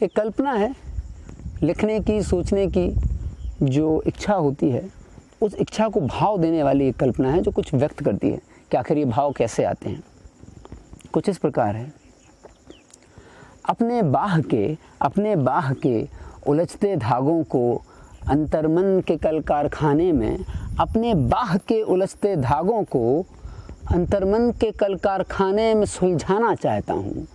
एक कल्पना है, लिखने की, सोचने की जो इच्छा होती है, उस इच्छा को भाव देने वाली एक कल्पना है जो कुछ व्यक्त करती है कि आखिर ये भाव कैसे आते हैं। कुछ इस प्रकार है, अपने बाह के उलझते धागों को अंतर्मन के कल कारखाने में, अपने बाह के उलझते धागों को अंतर्मन के कल कारखाने में सुलझाना चाहता हूँ।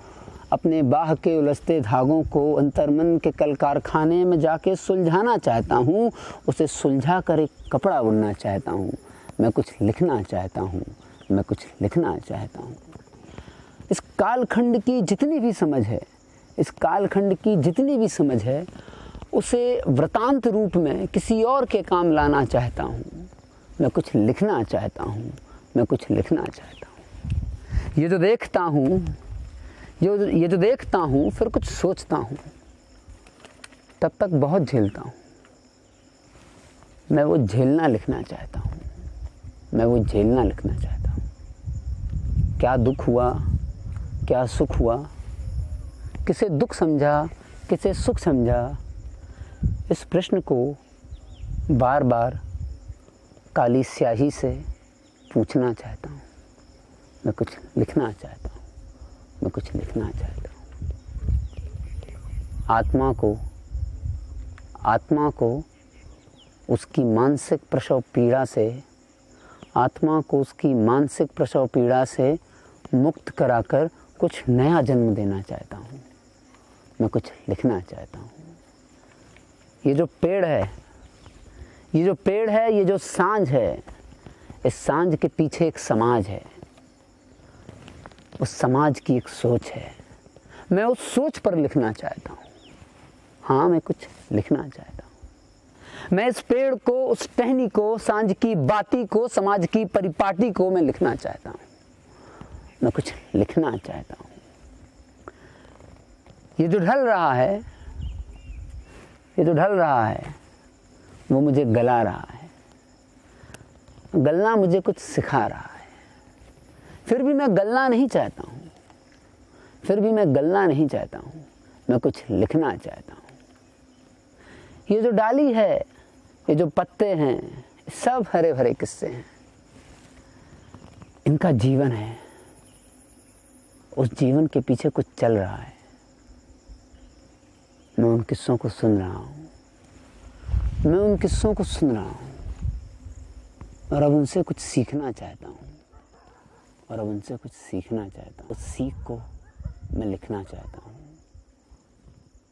अपने बाह के उलझते धागों को अंतर्मन के कल कारखाने में जाके सुलझाना चाहता हूँ। उसे सुलझा कर एक कपड़ा बुनना चाहता हूँ। मैं कुछ लिखना चाहता हूँ, मैं कुछ लिखना चाहता हूँ। इस कालखंड की जितनी भी समझ है, इस कालखंड की जितनी भी समझ है, उसे वृतांत रूप में किसी और के काम लाना चाहता हूँ। मैं कुछ लिखना चाहता हूँ, मैं कुछ लिखना चाहता हूँ। ये जो देखता हूँ फिर कुछ सोचता हूँ, तब तक बहुत झेलता हूँ। मैं वो झेलना लिखना चाहता हूँ, मैं वो झेलना लिखना चाहता हूँ। क्या दुख हुआ, क्या सुख हुआ, किसे दुख समझा, किसे सुख समझा, इस प्रश्न को बार बार काली स्याही से पूछना चाहता हूँ। मैं कुछ लिखना चाहता हूँ, मैं कुछ लिखना चाहता हूँ। आत्मा को उसकी मानसिक प्रसव पीड़ा से मुक्त कराकर कुछ नया जन्म देना चाहता हूँ। मैं कुछ लिखना चाहता हूँ। ये जो पेड़ है, ये जो सांझ है, इस सांझ के पीछे एक समाज है। उस समाज की एक सोच है। मैं उस सोच पर लिखना चाहता हूँ। हाँ, मैं कुछ लिखना चाहता हूँ। मैं इस पेड़ को, उस टहनी को, सांझ की बाती को, समाज की परिपाटी को मैं लिखना चाहता हूँ। मैं कुछ लिखना चाहता हूँ। ये जो ढल रहा है, वो मुझे गला रहा है। गलना मुझे कुछ सिखा रहा है। फिर भी मैं गलना नहीं चाहता हूँ। मैं कुछ लिखना चाहता हूँ। ये जो डाली है, ये जो पत्ते हैं, सब हरे भरे किस्से हैं। इनका जीवन है। उस जीवन के पीछे कुछ चल रहा है। मैं उन किस्सों को सुन रहा हूँ। और अब उनसे कुछ सीखना चाहता हूँ। उस सीख को मैं लिखना चाहता हूँ।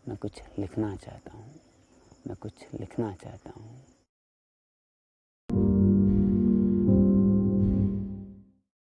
मैं कुछ लिखना चाहता हूँ।